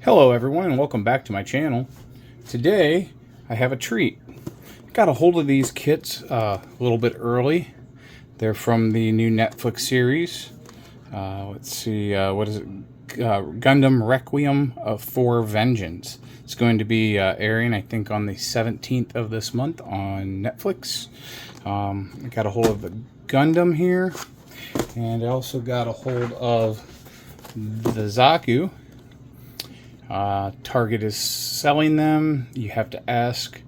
Hello everyone and welcome back to my channel. Today I have a treat. Got a hold of these kits a little bit early. They're from the new Netflix series. Let's see, what is it? Gundam Requiem for Vengeance. It's going to be airing, I think, on the 17th of this month on Netflix. I got a hold of the Gundam here, and I also got a hold of the Zaku. Target is selling them. You have to ask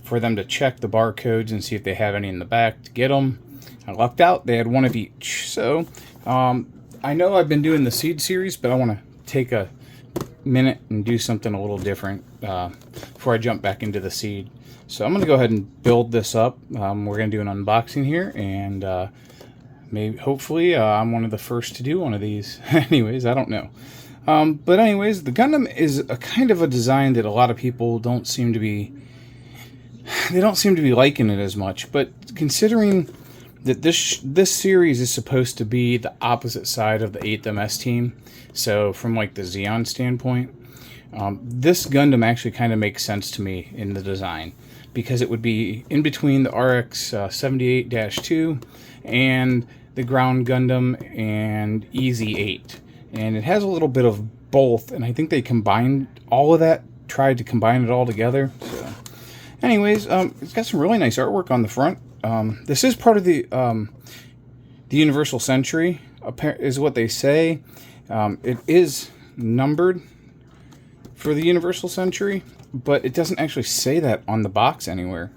for them to check the barcodes and see if they have any in the back to get them. I lucked out. They had one of each. So I know I've been doing the Seed series, but I want to take a minute and do something a little different before I jump back into the Seed. So I'm going to go ahead and build this up. We're going to do an unboxing here, and hopefully I'm one of the first to do one of these. Anyways, I don't know. But anyways, the Gundam is a kind of a design that a lot of people don't seem to be liking it as much. But considering that this series is supposed to be the opposite side of the 8th MS team, so from like the Xeon standpoint, this Gundam actually kind of makes sense to me in the design, because it would be in between the RX 78-2 and the Ground Gundam and EZ8. And it has a little bit of both, and I think they combined all of that, tried to combine it all together. So, anyways, it's got some really nice artwork on the front. This is part of the Universal Century, is what they say. It is numbered for the Universal Century, but it doesn't actually say that on the box anywhere.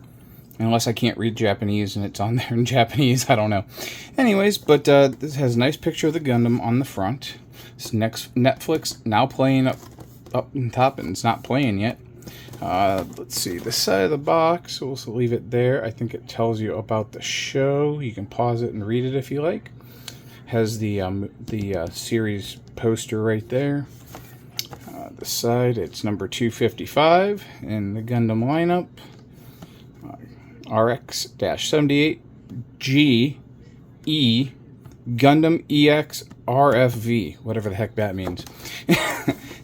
Unless I can't read Japanese and it's on there in Japanese, I don't know. Anyways, but this has a nice picture of the Gundam on the front. It's Netflix now playing up on top, and it's not playing yet. Let's see, this side of the box, we'll leave it there. I think it tells you about the show. You can pause it and read it if you like. Has the series poster right there. This side, it's number 255 in the Gundam lineup. RX-78 GE Gundam EX RFV, whatever the heck that means.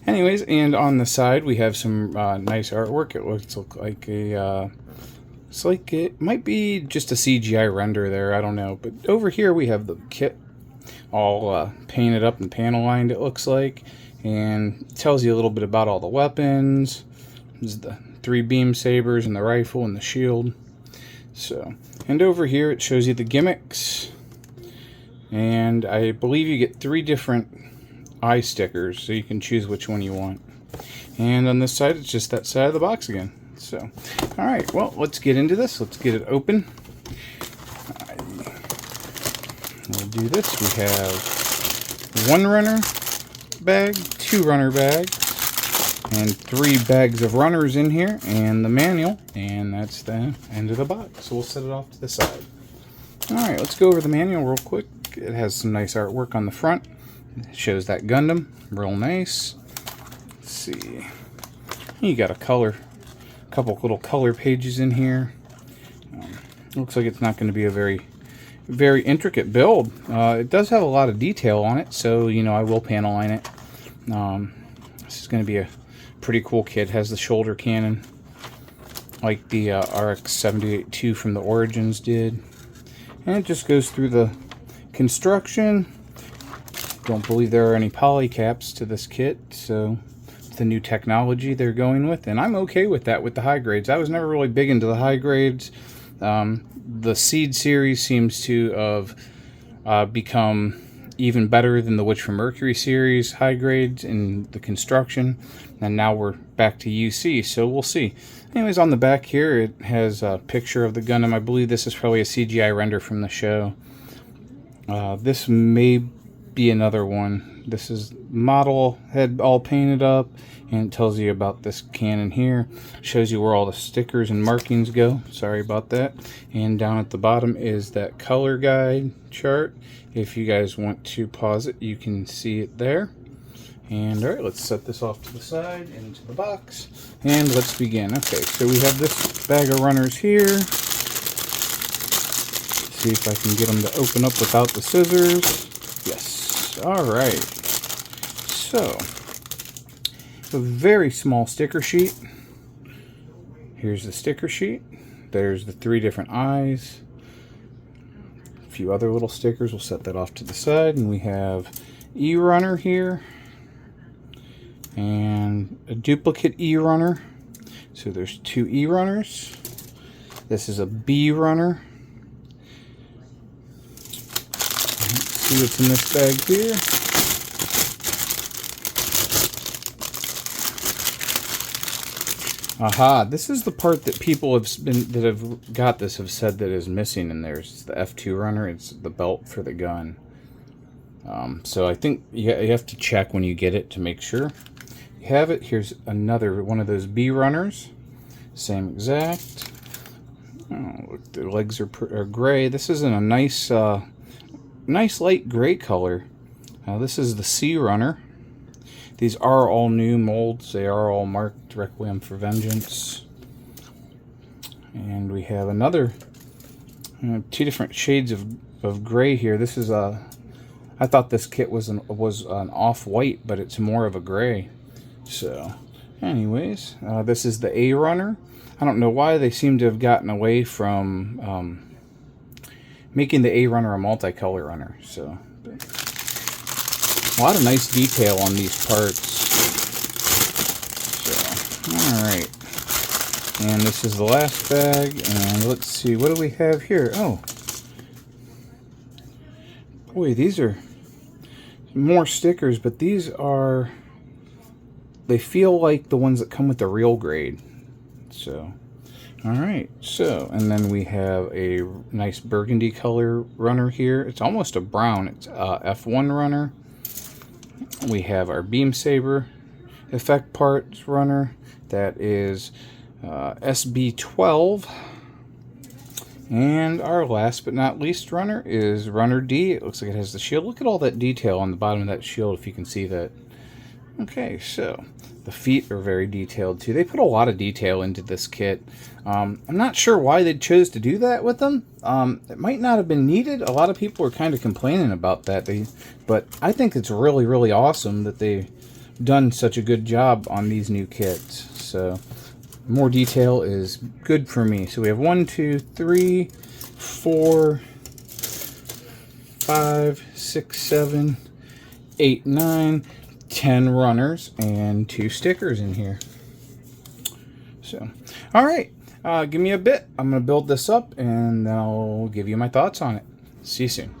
Anyways, and on the side we have some nice artwork. It looks like it's like it might be just a CGI render there, I don't know. But over here we have the kit all painted up and panel lined, it looks like, and it tells you a little bit about all the weapons. This is the 3 beam sabers and the rifle and the shield. So, and over here it shows you the gimmicks, and I believe you get 3 different eye stickers, so you can choose which one you want. And on this side, it's just that side of the box again. So, alright, well, let's get into this. Let's get it open. We'll do this. We have 1 runner bag, 2 runner bags, and 3 bags of runners in here, and the manual, and that's the end of the box. So we'll set it off to the side. Alright, let's go over the manual real quick. It has some nice artwork on the front. It shows that Gundam, real nice. Let's see. You got a couple little color pages in here. Looks like it's not going to be a very intricate build. It does have a lot of detail on it, so you know I will panel line it. This is going to be a pretty cool kit. Has the shoulder cannon like the RX 78-2 from the Origins did, and it just goes through the construction. Don't believe there are any poly caps to this kit, so it's the new technology they're going with, and I'm okay with that with the high grades. I was never really big into the high grades. The Seed series seems to have become even better than the Witch from Mercury series high grades in the construction, and now we're back to UC, so we'll see. Anyways, on the back here it has a picture of the Gundam. I believe this is probably a CGI render from the show. This may be another one. This is model head all painted up, and it tells you about this cannon here. Shows you where all the stickers and markings go. Sorry about that. And down at the bottom is that color guide chart. If you guys want to pause it, you can see it there. And alright, let's set this off to the side and into the box, and let's begin. Okay, so we have this bag of runners here. Let's see if I can get them to open up without the scissors. Yes. Alright. So, a very small sticker sheet. Here's the sticker sheet. There's the 3 different eyes. A few other little stickers. We'll set that off to the side. And we have E-runner here. And a duplicate E-runner. So there's 2 E-runners. This is a B-runner. Let's see what's in this bag here. Aha, this is the part that people that have got this have said that is missing in there. It's the F2 runner. It's the belt for the gun. So I think you have to check when you get it to make sure you have it. Here's another one of those B runners. Same exact. Oh, look, the legs are gray. This is in a nice, nice light gray color. This is the C runner. These are all new molds. They are all marked Requiem for Vengeance. And we have another 2 different shades of gray here. This is I thought this kit was an off-white, but it's more of a gray. So, anyways, this is the A runner. I don't know why they seem to have gotten away from making the A runner a multicolor runner. So. A lot of nice detail on these parts. So, alright. And this is the last bag. And let's see, what do we have here? Oh. Boy, these are more stickers, but these are... They feel like the ones that come with the real grade. So, alright. So, and then we have a nice burgundy color runner here. It's almost a brown. It's a F1 runner. We have our beam saber effect parts runner. That is SB12. And our last but not least runner is runner D. It looks like it has the shield. Look at all that detail on the bottom of that shield, if you can see that. Okay, so the feet are very detailed too. They put a lot of detail into this kit. I'm not sure why they chose to do that with them. It might not have been needed. A lot of people are kind of complaining about that. But I think it's really, really awesome that they've done such a good job on these new kits. So more detail is good for me. So we have 1, 2, 3, 4, 5, 6, 7, 8, 9, 10 runners and 2 stickers in here. So, all right, give me a bit. I'm going to build this up and then I'll give you my thoughts on it. See you soon.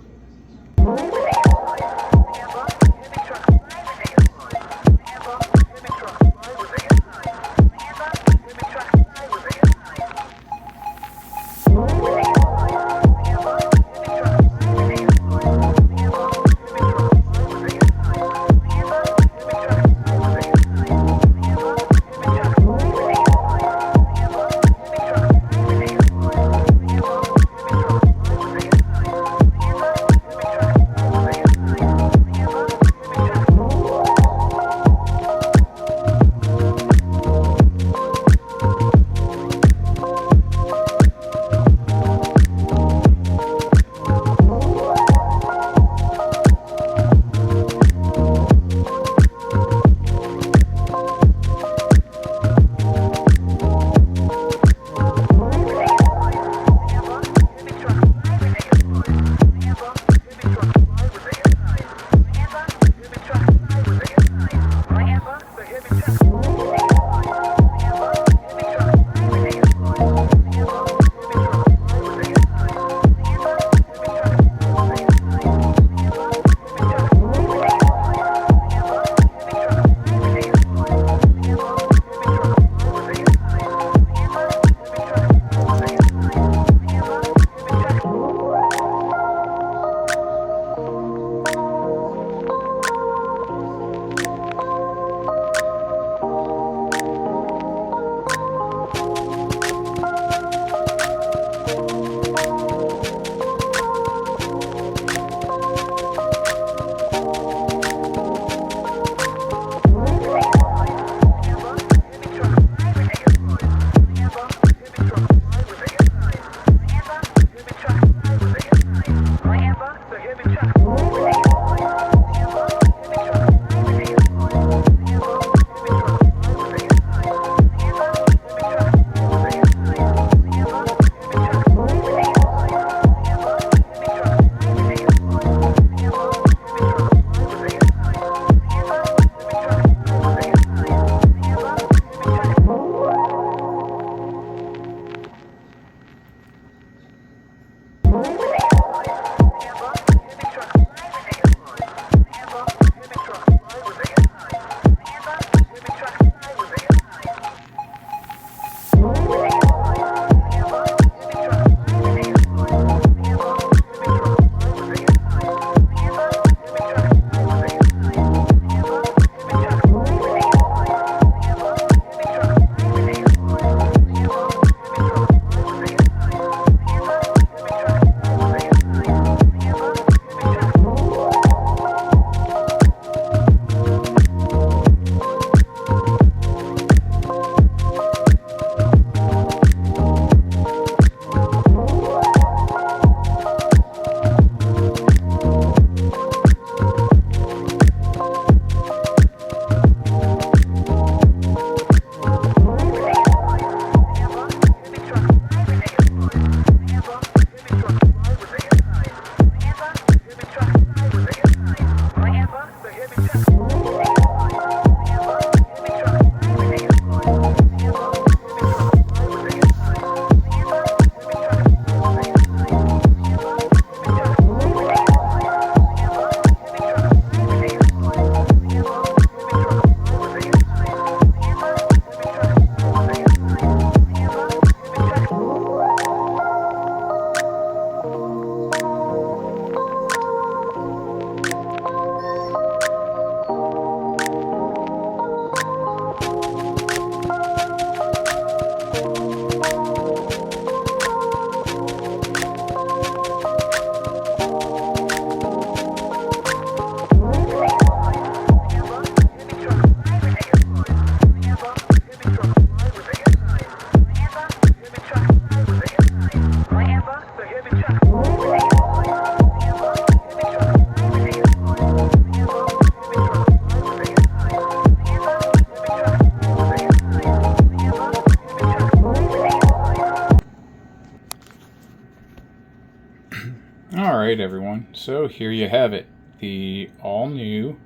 Alright everyone, so here you have it. The all-new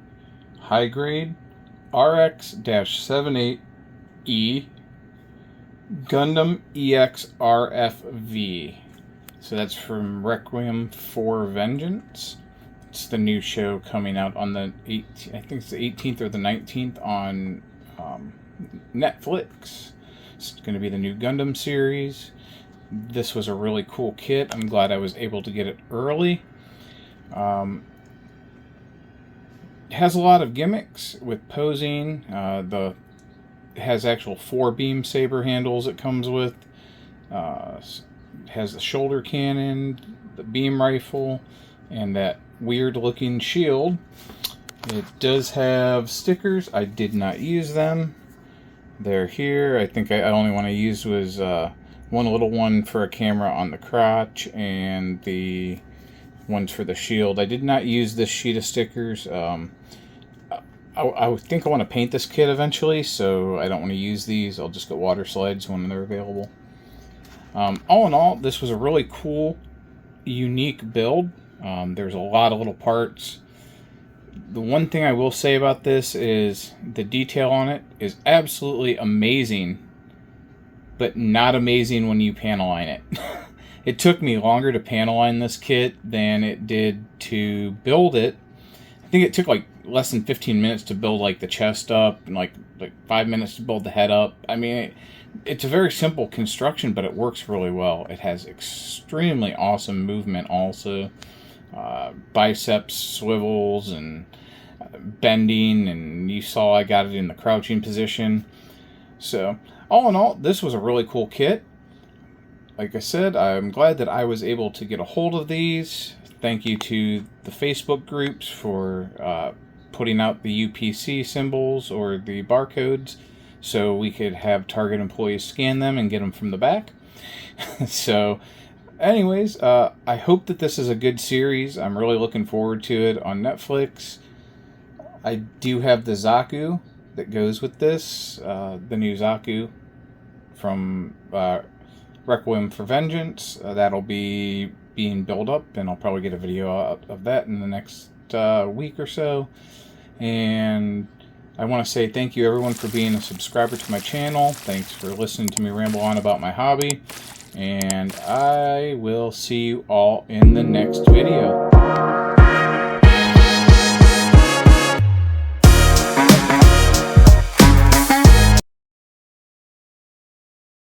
high-grade RX-78E Gundam EX RFV. So that's from Requiem for Vengeance. It's the new show coming out on the 18th, I think it's the 18th or the 19th on Netflix. It's going to be the new Gundam series. This was a really cool kit. I'm glad I was able to get it early. It has a lot of gimmicks with posing. It has actual 4 beam saber handles it comes with. It has the shoulder cannon, the beam rifle, and that weird looking shield. It does have stickers. I did not use them. They're here. I think I only one I used was one little one for a camera on the crotch and the ones for the shield. I did not use this sheet of stickers. I think I want to paint this kit eventually, so I don't want to use these. I'll just get water slides when they're available. All in all, this was a really cool, unique build. There's a lot of little parts. The one thing I will say about this is the detail on it is absolutely amazing, but not amazing when you panel line it. It took me longer to panel line this kit than it did to build it. I think it took like less than 15 minutes to build like the chest up and like 5 minutes to build the head up. I mean, it's a very simple construction, but it works really well. It has extremely awesome movement also. Biceps swivels and bending, and you saw I got it in the crouching position. So all in all, this was a really cool kit. Like I said, I'm glad that I was able to get a hold of these. Thank you to the Facebook groups for putting out the UPC symbols or the barcodes so we could have Target employees scan them and get them from the back. So anyways, I hope that this is a good series. I'm really looking forward to it on Netflix. I do have the Zaku that goes with this, the new Zaku from Requiem for Vengeance. That'll be being built up, and I'll probably get a video out of that in the next week or so. And I want to say thank you everyone for being a subscriber to my channel. Thanks for listening to me ramble on about my hobby. And I will see you all in the next video.